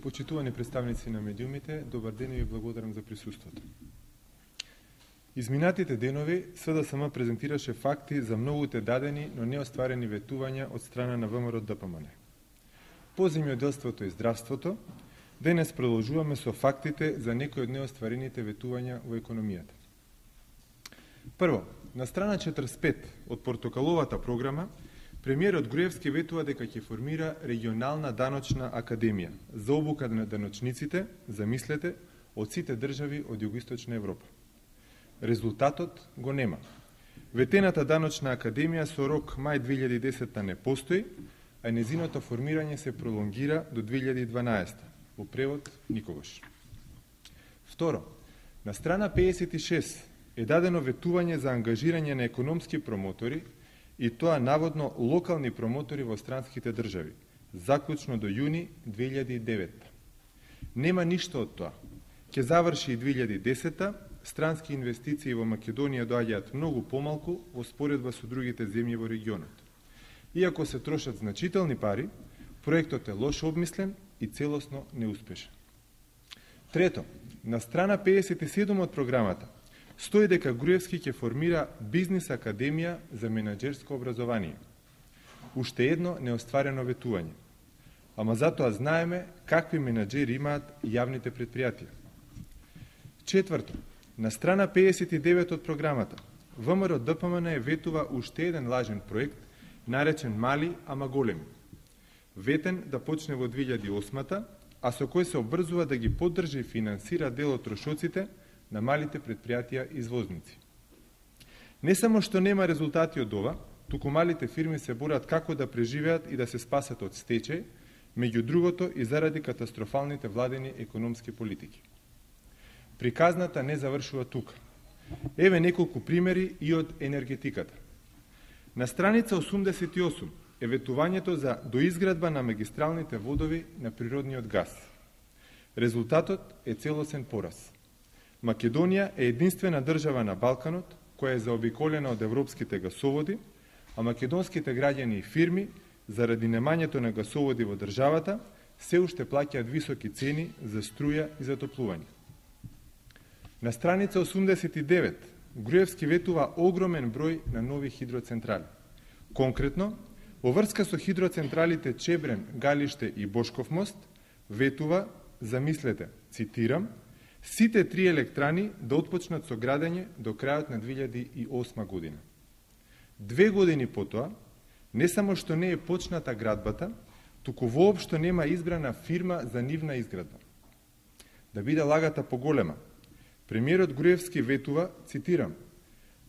Почитувани представници на медиумите, добар ден и ви благодарам за присуството. Изминатите денови СДСМ презентираше факти за многуте дадени, но неостварени ветувања од страна на ВМРО ДПМН. По земјоделството и здравството, денес продолжуваме со фактите за некои од неостварените ветувања во економијата. Прво, на страна 45 од портокаловата програма, премиерот Груевски ветува дека ќе формира регионална даночна академија за обука на даночниците, замислете, од сите држави од Југоисточна Европа. Резултатот го нема. Ветената даночна академија со рок мај 2010 не постои, а незиното формирање се пролонгира до 2012, во превод никогаш. Второ, на страна 56 е дадено ветување за ангажирање на економски промотори и тоа наводно локални промотори во странските држави, заклучно до јуни 2009. Нема ништо од тоа. Ќе заврши и 2010, странски инвестиции во Македонија доаѓаат многу помалку во споредба со другите земји во регионот. Иако се трошат значителни пари, проектот е лошо обмислен и целосно неуспешен. Трето, на страна 57 од програмата стои дека Груевски ќе формира бизнис академија за менаџерско образование. Уште едно неостварено ветување. Ама затоа знаеме какви менаџери имаат јавните предпријатија. Четврто, на страна 59 од програмата, ВМРО ДПМН ветува уште еден лажен проект, наречен Мали, ама големи. Ветен да почне во 2008, а со кој се обрзува да ги поддржи и финансира дел од трошоците на малите предпријатија извозници. Не само што нема резултати од ова, туку малите фирми се борат како да преживеат и да се спасат од стечај, меѓу другото и заради катастрофалните владени економски политики. Приказната не завршува тука. Еве неколку примери и од енергетиката. На страница 88 е ветувањето за доизградба на магистралните водови на природниот газ. Резултатот е целосен пораз. Македонија е единствена држава на Балканот која е заобиколена од европските гасоводи, а македонските граѓани и фирми, заради немањето на гасоводи во државата, се уште плаќаат високи цени за струја и затоплување. На страница 89 Груевски ветува огромен број на нови хидроцентрали. Конкретно, во врска со хидроцентралите Чебрен, Галиште и Бошков мост, ветува, замислете, цитирам, сите три електрани да отпочнат со градење до крајот на 2008 година. 2 години потоа, не само што не е почната градбата, туку воопшто нема избрана фирма за нивна изградба. Да биде лагата поголема, премиерот Груевски ветува, цитирам,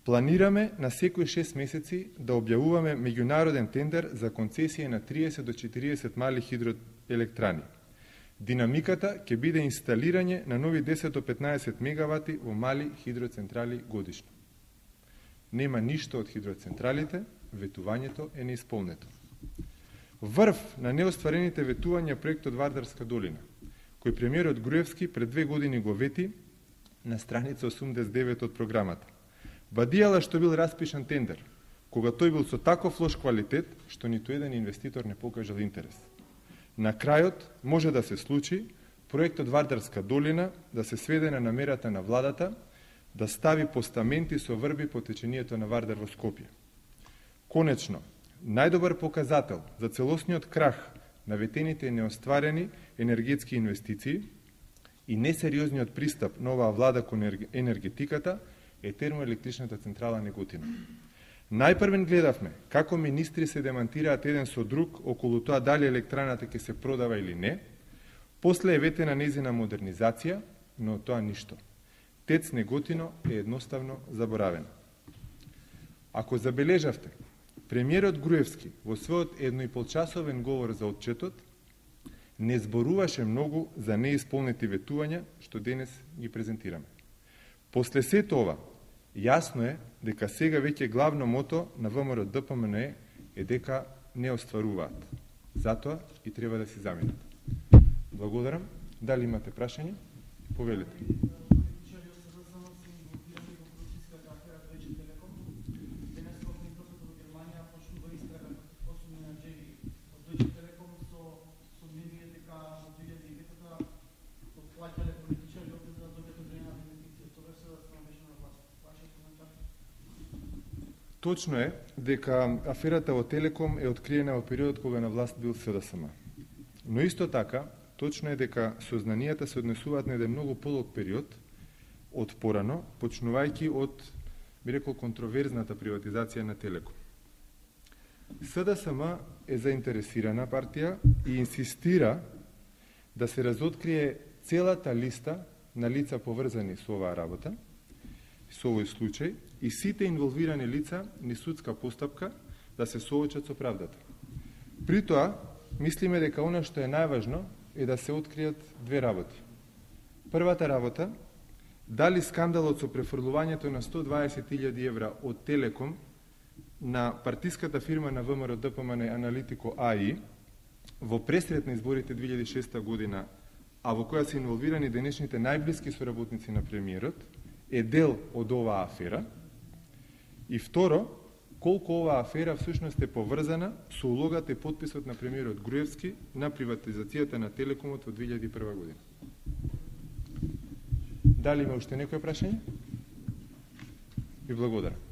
планираме на секои 6 месеци да објавуваме меѓународен тендер за концесија на 30 до 40 мали хидроелектрани. Динамиката ќе биде инсталирање на нови 10 до 15 мегавати во мали хидроцентрали годишно. Нема ништо од хидроцентралите, ветувањето е неисполнето. Врв на неостварените ветувања проектот Вардарска долина, кој премиерот Груевски пред 2 години го вети на страница 89 од програмата. Бадијала што бил распишан тендер, кога тој бил со таков лош квалитет, што ниту еден инвеститор не покажал интерес. На крајот може да се случи проектот Вардарска долина да се сведе на намерата на владата да стави постаменти со врби по течението на Вардар во Скопје. Конечно, најдобар показател за целосниот крах на ветените и неостварени енергетски инвестиции и несериозниот пристап на оваа влада кон енергетиката е термоелектричната централа Неготино. Најпрвен гледавме како министри се демантираат еден со друг околу тоа дали електраната ќе се продава или не, после е ветена нејзина модернизација, но тоа ништо. ТЕЦ Неготино е едноставно заборавен. Ако забележавте, премиерот Груевски во својот 1,5-часовен говор за отчетот не зборуваше многу за неисполнети ветувања што денес ги презентираме. После сето ова, јасно е дека сега веќе главно мото на ВМРО ДПМН е дека не остваруваат. Затоа и треба да си заминат. Благодарам. Дали имате прашање? Повелете. плаќале политичари опит да добијат одредена бенефиција. Тоа се да станеше на власт. Вашиот коментар? Точно е дека аферата во Телеком е откриена во периодот кога на власт бил СДСМ. Но исто така, точно е дека сознанијата се однесуваат на еден многу подолг период од порано, почнувајќи од, би рекол, контроверзната приватизација на Телеком. СДСМ е заинтересирана партија и инсистира да се разоткрие целата листа на лица поврзани со оваа работа, со овој случај, и сите инволвирани лица ни судска постапка да се соочат со правдата. При тоа, мислиме дека она што е најважно е да се откријат две работи. Првата работа, дали скандалот со префрлувањето на 120.000 евра од Телеком на партиската фирма на ВМРО ДПМН Аналитико АИ во пресред на изборите 2006 година, а во која се инволвирани денешните најблиски соработници на премиерот, е дел од оваа афера. И второ, колку оваа афера всушност е поврзана со улогата и подписот на премиерот Груевски на приватизацијата на Телекомот во 2001 година. Дали има уште некој прашање? Ви благодарам.